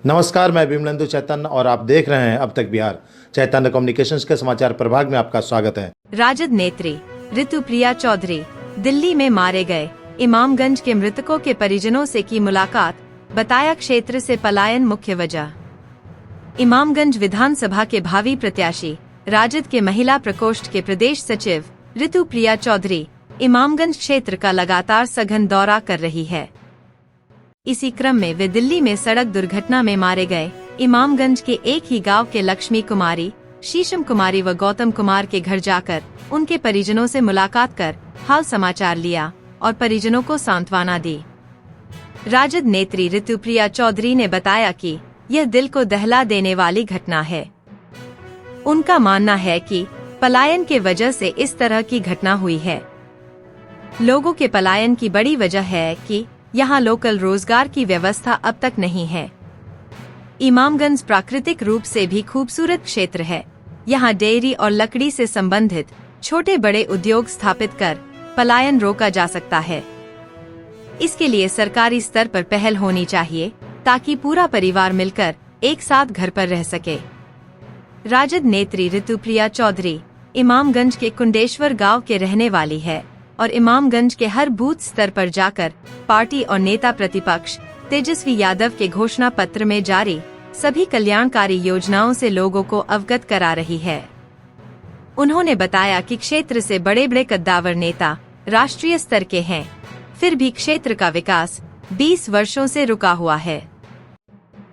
नमस्कार, मैं विमलेंदु चैतन्य और आप देख रहे हैं अब तक बिहार। चैतन्य कम्युनिकेशंस के समाचार प्रभाग में आपका स्वागत है। राजद नेत्री ऋतुप्रिया चौधरी दिल्ली में मारे गए। इमामगंज के मृतकों के परिजनों से की मुलाकात, बताया क्षेत्र से पलायन मुख्य वजह। इमामगंज विधानसभा के भावी प्रत्याशी राजद के महिला प्रकोष्ठ के प्रदेश सचिव ऋतुप्रिया चौधरी इमामगंज क्षेत्र का लगातार सघन दौरा कर रही है। इसी क्रम में वे दिल्ली में सड़क दुर्घटना में मारे गए इमामगंज के एक ही गांव के लक्ष्मी कुमारी, शीशम कुमारी व गौतम कुमार के घर जाकर उनके परिजनों से मुलाकात कर हाल समाचार लिया और परिजनों को सांत्वना दी। राजद नेत्री ऋतुप्रिया चौधरी ने बताया कि यह दिल को दहला देने वाली घटना है। उनका मानना है कि पलायन के वजह से इस तरह की घटना हुई है। लोगों के पलायन की बड़ी वजह है कि यहाँ लोकल रोजगार की व्यवस्था अब तक नहीं है। इमामगंज प्राकृतिक रूप से भी खूबसूरत क्षेत्र है। यहाँ डेयरी और लकड़ी से संबंधित छोटे बड़े उद्योग स्थापित कर पलायन रोका जा सकता है। इसके लिए सरकारी स्तर पर पहल होनी चाहिए ताकि पूरा परिवार मिलकर एक साथ घर पर रह सके। राजद नेत्री ऋतुप्रिया चौधरी इमामगंज के कुंडेश्वर गांव के रहने वाली है और इमामगंज के हर बूथ स्तर पर जाकर पार्टी और नेता प्रतिपक्ष तेजस्वी यादव के घोषणा पत्र में जारी सभी कल्याणकारी योजनाओं से लोगों को अवगत करा रही है। उन्होंने बताया कि क्षेत्र से बड़े बड़े कद्दावर नेता राष्ट्रीय स्तर के हैं, फिर भी क्षेत्र का विकास 20 वर्षों से रुका हुआ है।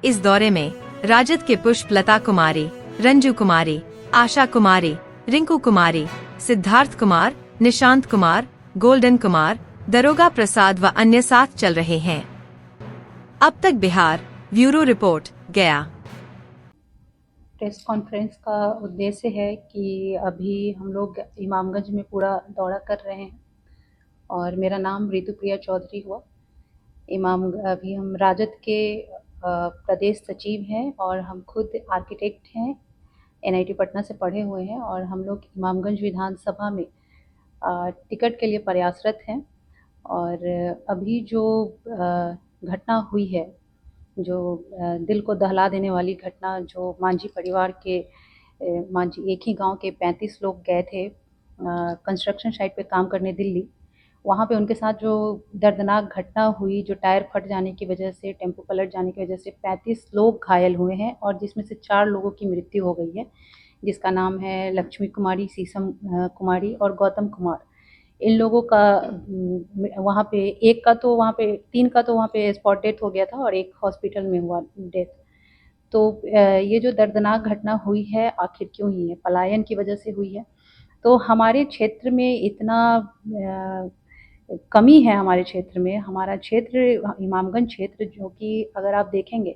इस दौरे में राजद के पुष्पलता कुमारी, रंजू कुमारी, आशा कुमारी, रिंकू कुमारी, सिद्धार्थ कुमार, निशांत कुमार, गोल्डन कुमार, दरोगा प्रसाद व अन्य साथ चल रहे हैं। अब तक बिहार ब्यूरो रिपोर्ट गया। प्रेस कॉन्फ्रेंस का उद्देश्य है कि अभी हम लोग इमामगंज में पूरा दौरा कर रहे हैं और मेरा नाम ऋतुप्रिया चौधरी हुआ। अभी हम राजद के प्रदेश सचिव हैं और हम खुद आर्किटेक्ट हैं, NIT पटना से पढ़े हुए हैं और हम लोग इमामगंज विधानसभा में टिकट के लिए प्रयासरत हैं। और अभी जो घटना हुई है, जो दिल को दहला देने वाली घटना, जो मांझी परिवार के मांझी एक ही गांव के 35 लोग गए थे कंस्ट्रक्शन साइट पे काम करने दिल्ली। वहाँ पे उनके साथ जो दर्दनाक घटना हुई, जो टायर फट जाने की वजह से, टेम्पो पलट जाने की वजह से 35 लोग घायल हुए हैं और जिसमें से 4 लोगों की मृत्यु हो गई है, जिसका नाम है लक्ष्मी कुमारी, शीशम कुमारी और गौतम कुमार। इन लोगों का वहाँ पे एक का तो वहाँ पे 3 का तो वहाँ पे स्पॉट डेथ हो गया था और एक हॉस्पिटल में हुआ डेथ। तो ये जो दर्दनाक घटना हुई है आखिर क्यों हुई है? पलायन की वजह से हुई है। तो हमारे क्षेत्र में इतना कमी है, हमारे क्षेत्र में, हमारा क्षेत्र इमामगंज क्षेत्र, जो कि अगर आप देखेंगे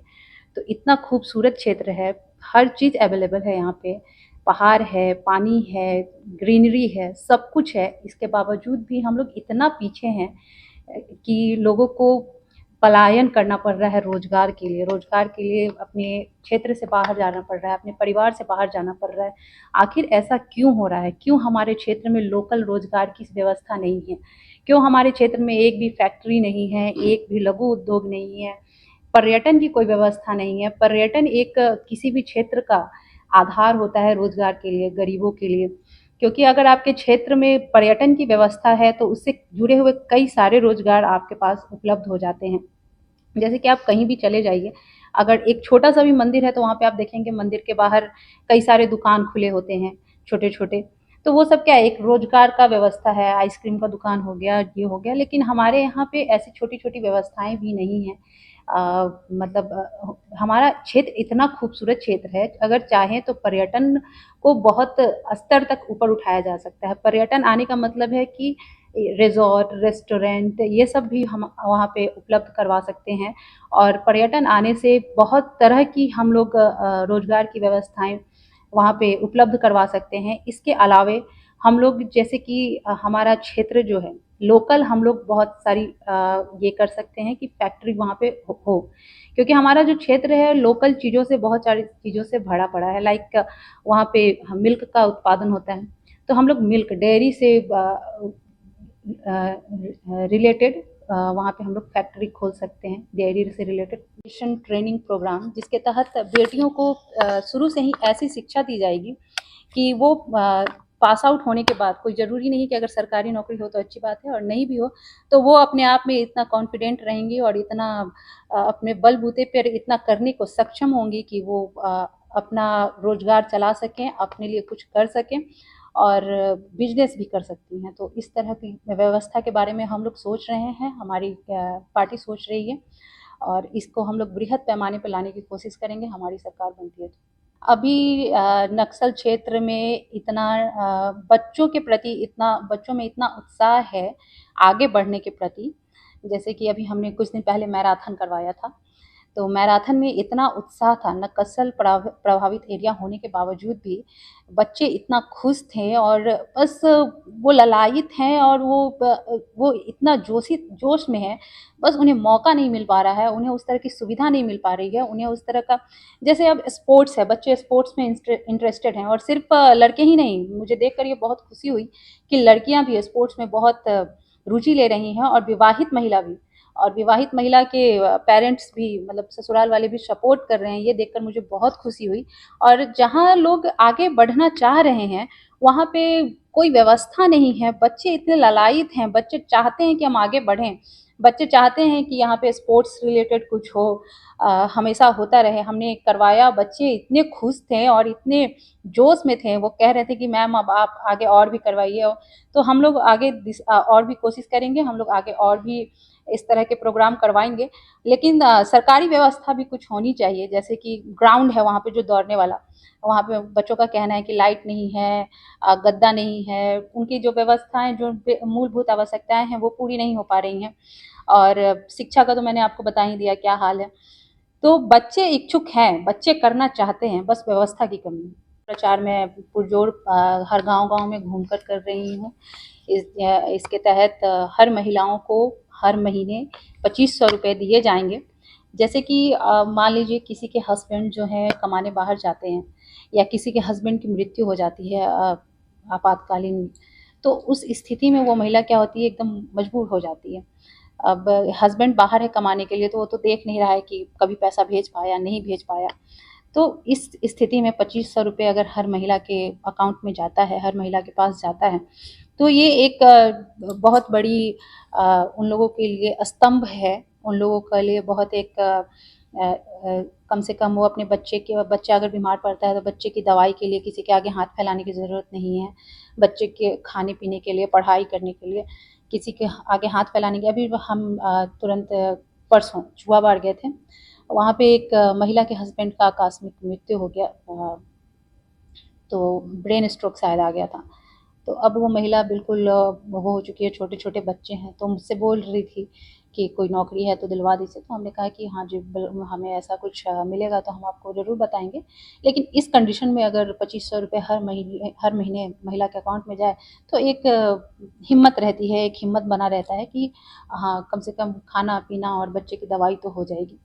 तो इतना खूबसूरत क्षेत्र है, हर चीज़ अवेलेबल है यहाँ पे, पहाड़ है, पानी है, ग्रीनरी है, सब कुछ है। इसके बावजूद भी हम लोग इतना पीछे हैं कि लोगों को पलायन करना पड़ रहा है रोजगार के लिए अपने क्षेत्र से बाहर जाना पड़ रहा है, अपने परिवार से बाहर जाना पड़ रहा है। आखिर ऐसा क्यों हो रहा है? क्यों हमारे क्षेत्र में लोकल रोजगार की व्यवस्था नहीं है? क्यों हमारे क्षेत्र में एक भी फैक्ट्री नहीं है, एक भी लघु उद्योग नहीं है, पर्यटन की कोई व्यवस्था नहीं है? पर्यटन एक किसी भी क्षेत्र का आधार होता है रोजगार के लिए, गरीबों के लिए, क्योंकि अगर आपके क्षेत्र में पर्यटन की व्यवस्था है तो उससे जुड़े हुए कई सारे रोजगार आपके पास उपलब्ध हो जाते हैं। जैसे कि आप कहीं भी चले जाइए, अगर एक छोटा सा भी मंदिर है तो वहाँ पे आप देखेंगे मंदिर के बाहर कई सारे दुकान खुले होते हैं, छोटे छोटे। तो वो सब क्या है? एक रोजगार का व्यवस्था है, आइसक्रीम का दुकान हो गया, ये हो गया। लेकिन हमारे यहाँ पे ऐसी छोटी छोटी व्यवस्थाएं भी नहीं हैं। हमारा क्षेत्र इतना खूबसूरत क्षेत्र है, अगर चाहें तो पर्यटन को बहुत स्तर तक ऊपर उठाया जा सकता है। पर्यटन आने का मतलब है कि रिज़ॉर्ट, रेस्टोरेंट, ये सब भी हम वहाँ पे उपलब्ध करवा सकते हैं और पर्यटन आने से बहुत तरह की हम लोग रोजगार की व्यवस्थाएं वहाँ पे उपलब्ध करवा सकते हैं। इसके अलावे हम लोग, जैसे कि हमारा क्षेत्र जो है लोकल, हम लोग बहुत सारी ये कर सकते हैं कि फैक्ट्री वहाँ पे हो, क्योंकि हमारा जो क्षेत्र है लोकल चीज़ों से, बहुत सारी चीज़ों से भरा पड़ा है। लाइक वहाँ पे मिल्क का उत्पादन होता है, तो हम लोग मिल्क डेयरी से रिलेटेड वहाँ पे हम लोग फैक्ट्री खोल सकते हैं डेयरी से रिलेटेड मिशन ट्रेनिंग प्रोग्राम, जिसके तहत बेटियों को शुरू से ही ऐसी शिक्षा दी जाएगी कि वो पास आउट होने के बाद, कोई ज़रूरी नहीं कि अगर सरकारी नौकरी हो तो अच्छी बात है, और नहीं भी हो तो वो अपने आप में इतना कॉन्फिडेंट रहेंगी और इतना अपने बलबूते पर इतना करने को सक्षम होंगी कि वो अपना रोजगार चला सकें, अपने लिए कुछ कर सकें और बिजनेस भी कर सकती हैं। तो इस तरह की व्यवस्था के बारे में हम लोग सोच रहे हैं, हमारी पार्टी सोच रही है और इसको हम लोग बृहद पैमाने पर लाने की कोशिश करेंगे, हमारी सरकार बनती है तो। अभी नक्सल क्षेत्र में इतना बच्चों के प्रति इतना, बच्चों में इतना उत्साह है आगे बढ़ने के प्रति, जैसे कि अभी हमने कुछ दिन पहले मैराथन करवाया था, तो मैराथन में इतना उत्साह था, नक्सल प्रभावित एरिया होने के बावजूद भी बच्चे इतना खुश थे और बस वो ललायित हैं और वो इतना जोश में है, बस उन्हें मौका नहीं मिल पा रहा है, उन्हें उस तरह की सुविधा नहीं मिल पा रही है, उन्हें उस तरह का, जैसे अब स्पोर्ट्स है, बच्चे स्पोर्ट्स में इंटरेस्टेड हैं और सिर्फ लड़के ही नहीं, मुझे देखकर ये बहुत खुशी हुई कि लड़कियां भी स्पोर्ट्स में बहुत रुचि ले रही हैं और विवाहित महिला भी, और विवाहित महिला के पेरेंट्स भी, मतलब ससुराल वाले भी सपोर्ट कर रहे हैं। ये देखकर मुझे बहुत खुशी हुई। और जहाँ लोग आगे बढ़ना चाह रहे हैं वहाँ पे कोई व्यवस्था नहीं है, बच्चे इतने ललायित हैं, बच्चे चाहते हैं कि हम आगे बढ़ें, बच्चे चाहते हैं कि यहाँ पे स्पोर्ट्स रिलेटेड कुछ हो, हमेशा होता रहे। हमने करवाया, बच्चे इतने खुश थे और इतने जोश में थे, वो कह रहे थे कि मैम अब आप आगे और भी करवाइए। तो हम लोग आगे और भी कोशिश करेंगे, हम लोग आगे और भी इस तरह के प्रोग्राम करवाएंगे, लेकिन सरकारी व्यवस्था भी कुछ होनी चाहिए, जैसे कि ग्राउंड है वहाँ पे जो दौड़ने वाला, वहाँ पे बच्चों का कहना है कि लाइट नहीं है, गद्दा नहीं है, उनकी जो व्यवस्थाएं, जो मूलभूत आवश्यकताएं हैं वो पूरी नहीं हो पा रही हैं। और शिक्षा का तो मैंने आपको बता ही दिया क्या हाल है। तो बच्चे इच्छुक हैं, बच्चे करना चाहते हैं, बस व्यवस्था की कमी है। प्रचार में पुरजोर हर गांव-गांव में घूमकर कर रही हूँ। इसके तहत हर महिलाओं को हर महीने 2500 रुपये दिए जाएंगे। जैसे कि मान लीजिए किसी के हस्बैंड जो हैं कमाने बाहर जाते हैं, या किसी के हस्बैंड की मृत्यु हो जाती है आपातकालीन, तो उस स्थिति में वो महिला क्या होती है, एकदम मजबूर हो जाती है। अब हस्बैंड बाहर है कमाने के लिए, तो वो तो देख नहीं रहा है कि कभी पैसा भेज पाया, नहीं भेज पाया। तो इस स्थिति में 2500 रुपये अगर हर महिला के अकाउंट में जाता है, हर महिला के पास जाता है, तो ये एक बहुत बड़ी उन लोगों के लिए स्तंभ है, उन लोगों के लिए बहुत एक कम से कम वो अपने बच्चा अगर बीमार पड़ता है तो बच्चे की दवाई के लिए किसी के आगे हाथ फैलाने की ज़रूरत नहीं है। बच्चे के खाने-पीने के लिए, पढ़ाई करने के लिए किसी के आगे हाथ फैलाने की, अभी हम तुरंत परसों छुआबाड़ गए थे, वहाँ पे एक महिला के हस्बैंड का आकस्मिक मृत्यु हो गया, तो ब्रेन स्ट्रोक शायद आ गया था। तो अब वो महिला बिल्कुल वो हो चुकी है, छोटे-छोटे बच्चे हैं, तो मुझसे बोल रही थी कि कोई नौकरी है तो दिलवा दीजिए। तो हमने कहा कि हाँ जी, हमें ऐसा कुछ मिलेगा तो हम आपको ज़रूर बताएँगे। लेकिन इस कंडीशन में अगर 2500 रुपये हर महीने महिला के अकाउंट में जाए, तो एक हिम्मत रहती है, एक हिम्मत बना रहता है कि हाँ, कम से कम खाना-पीना और बच्चे की दवाई तो हो जाएगी।